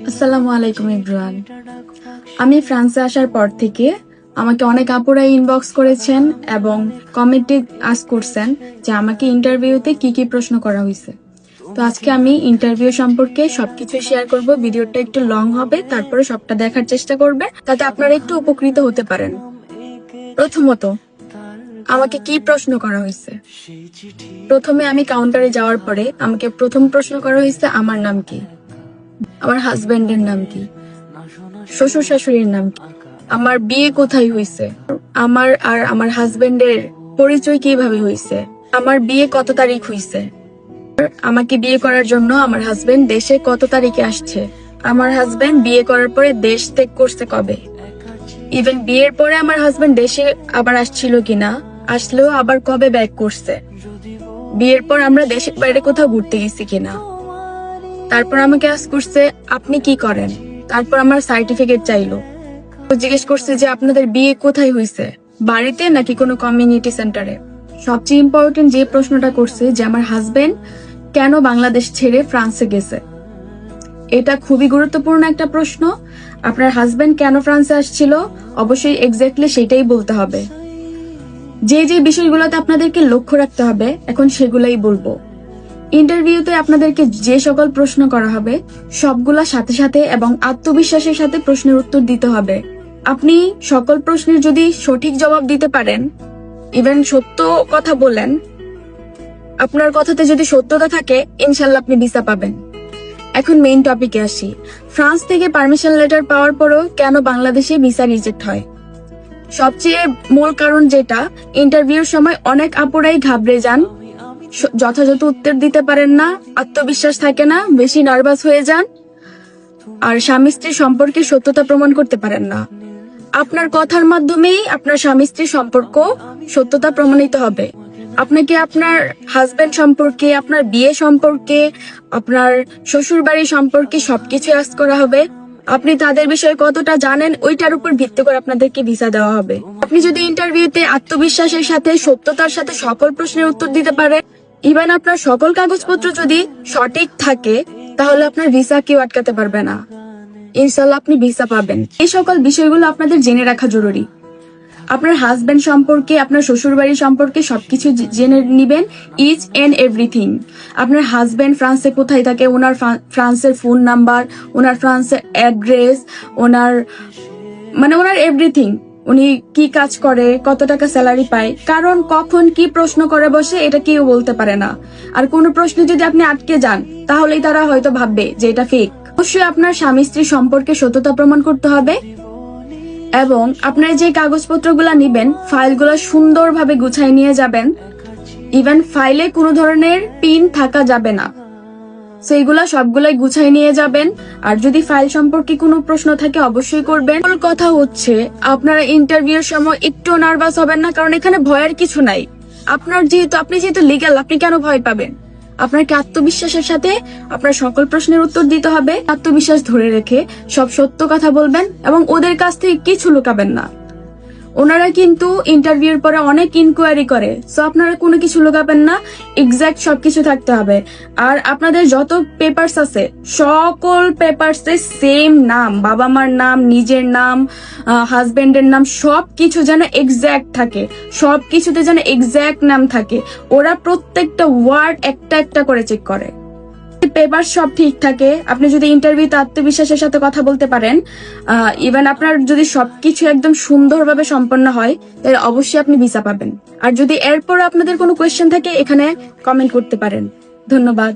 আসসালামু আলাইকুম এভরিওয়ান। আমি ফ্রান্সে আসার পর থেকে আমাকে অনেক আপুরা ইনবক্স করেছেন এবং কমেন্টে আস্ক করছেন যে আমাকে ইন্টারভিউতে কি কি প্রশ্ন করা হয়েছে। তো আজকে আমি ইন্টারভিউ সম্পর্কে সবকিছু শেয়ার করব। ভিডিওটা একটু লং হবে, তারপরে সবটা দেখার চেষ্টা করবে তাতে আপনারা একটু উপকৃত হতে পারেন। প্রথমত, আমাকে কি প্রশ্ন করা হয়েছে? প্রথমে আমি কাউন্টারে যাওয়ার পরে আমাকে প্রথম প্রশ্ন করা হয়েছে আমার নাম কি, আমার হাজবেন্ডের নাম কি, শ্বশুর শাশুড়ির নাম কি, আমার বিয়ে কোথায় হয়েছে, আমার আর আমার হাজবেন্ডের পরিচয় কিভাবে হয়েছে, আমার বিয়ে কত তারিখ হয়েছে, আমাকে বিয়ে করার জন্য আমার হাজবেন্ড দেশে কত তারিখে আসছে, আমার হাজবেন্ড বিয়ে করার পরে দেশ ত্যাগ করছে কবে, ইভেন বিয়ের পরে আমার হাজবেন্ড দেশে আবার আসছিল কিনা, আসলেও আবার কবে ব্যাক করছে, বিয়ের পর আমরা দেশের বাইরে কোথাও ঘুরতে গেছি কিনা। তারপর আমাকে আস্ক করছে আপনি কি করেন, তারপর আমার সার্টিফিকেট চাইলো। জিজ্ঞেস করছে যে আপনাদের বিয়ে কোথায় হয়েছে, বাড়িতে নাকি কোনো কমিউনিটি সেন্টারে। সবচেয়ে ইম্পর্টেন্ট যে প্রশ্নটা করছে যে আমার হাজবেন্ড কেন বাংলাদেশ ছেড়ে ফ্রান্সে গেছে। এটা খুবই গুরুত্বপূর্ণ একটা প্রশ্ন। আপনার হাজবেন্ড কেন ফ্রান্সে আসছিল অবশ্যই এক্স্যাক্টলি সেটাই বলতে হবে। যে যে বিষয়গুলোতে আপনাদেরকে লক্ষ্য রাখতে হবে এখন সেগুলাই বলবো। ইন্টারভিউতে আপনাদেরকে যে সকল প্রশ্ন করা হবে সবগুলা সাথে সাথে এবং আত্মবিশ্বাসের সাথে প্রশ্নের উত্তর দিতে হবে। আপনি সকল প্রশ্নের যদি সঠিক জবাব দিতে পারেন, ইভেন সত্য কথা বলেন, আপনার কথাতে যদি সত্যতা থাকে, ইনশাল্লাহ আপনি ভিসা পাবেন। এখন মেইন টপিকে আসি। ফ্রান্স থেকে পারমিশন লেটার পাওয়ার পরও কেন বাংলাদেশে ভিসা রিজেক্ট হয়? সবচেয়ে মূল কারণ যেটা, ইন্টারভিউর সময় অনেক আপুরাই ঘাবড়ে যান, যথাযথ উত্তর দিতে পারেন না, আত্মবিশ্বাস থাকে না, বেশি নার্ভাস হয়ে যান, আর স্বামী স্ত্রীর সম্পর্কে সত্যতা প্রমাণ করতে পারেন না। আপনার কথার মাধ্যমেই আপনার স্বামী স্ত্রীর সম্পর্ক সত্যতা প্রমাণিত হবে। আপনাকে আপনার হাজবেন্ড সম্পর্কে, আপনার বিয়ে সম্পর্কে, আপনার শ্বশুর বাড়ি সম্পর্কে সবকিছু আস্ক করা হবে। আপনি তাদের বিষয়ে কতটা জানেন ওইটার উপর ভিত্তি করে আপনাদেরকে ভিসা দেওয়া হবে। আপনি যদি ইন্টারভিউতে আত্মবিশ্বাসের সাথে সত্যতার সাথে সকল প্রশ্নের উত্তর দিতে পারেন, ইভেন আপনার সকল কাগজপত্র যদি সঠিক থাকে, তাহলে আপনার ভিসা কেউ আটকাতে পারবে না। ইনশাল্লাহ আপনি ভিসা পাবেন। এই সকল বিষয়গুলো আপনাদের জেনে রাখা জরুরি। আপনার হাজবেন্ড সম্পর্কে, আপনার শ্বশুর বাড়ি সম্পর্কে সবকিছু জেনে নিবেন, ইচ এন্ড এভরিথিং। আপনার হাজবেন্ড ফ্রান্সে কোথায় থাকে, ওনার ফ্রান্সের ফোন নাম্বার, ওনার ফ্রান্সের অ্যাড্রেস, ওনার এভরিথিং, উনি কি কাজ করে, কত টাকা স্যালারি পায়, কারণ কখন কি প্রশ্ন করে বসে এটা কেউ বলতে পারে না। আর কোনো প্রশ্নে যদি আপনি আটকে যান, তাহলেই তারা হয়তো ভাববে যে এটা ফেক। অবশ্যই আপনার স্বামী স্ত্রী সম্পর্কে সত্যতা প্রমাণ করতে হবে এবং আপনার যে কাগজপত্রগুলা নিবেন, ফাইলগুলো সুন্দরভাবে গুছাই নিয়ে যাবেন। ইভেন ফাইলে কোনো ধরনের পিন থাকা যাবে না, সেইগুলা সবগুলাই গুছাই নিয়ে যাবেন। আর যদি ফাইল সম্পর্কে কোনো প্রশ্ন থাকে অবশ্যই করবেন। কথা হচ্ছে আপনারা ইন্টারভিউর সময় একটু নার্ভাস হবেন না, কারণ এখানে ভয়ের কিছু নাই। আপনি যেহেতু লিগ্যাল, আপনি কেন ভয় পাবেন? আপনাকে আত্মবিশ্বাসের সাথে আপনার সকল প্রশ্নের উত্তর দিতে হবে। আত্মবিশ্বাস ধরে রেখে সব সত্য কথা বলবেন এবং ওদের কাছ থেকে কিছু লুকাবেন না। ওনারা কিন্তু ইন্টারভিউর পরে অনেক ইনকোয়ারি করে, সো আপনারা কোনো কিছু লুকাবেন না, এক্সাক্ট সবকিছু থাকতে হবে। আর আপনাদের যত পেপারস আছে সকল পেপারসে সেম নাম, বাবা মার নাম, নিজের নাম, হাজবেন্ডের নাম, সবকিছু যেন এক্সাক্ট থাকে, সবকিছুতে যেন এক্সাক্ট নাম থাকে। ওরা প্রত্যেকটা ওয়ার্ড একটা একটা করে চেক করে। পেপার সব ঠিক থাকে, আপনি যদি ইন্টারভিউতে আত্মবিশ্বাসের সাথে কথা বলতে পারেন, ইভেন আপনার যদি সবকিছু একদম সুন্দরভাবে সম্পন্ন হয়, তাহলে অবশ্যই আপনি ভিসা পাবেন। আর যদি এরপর আপনাদের কোনো কোয়েশ্চেন থাকে, এখানে কমেন্ট করতে পারেন। ধন্যবাদ।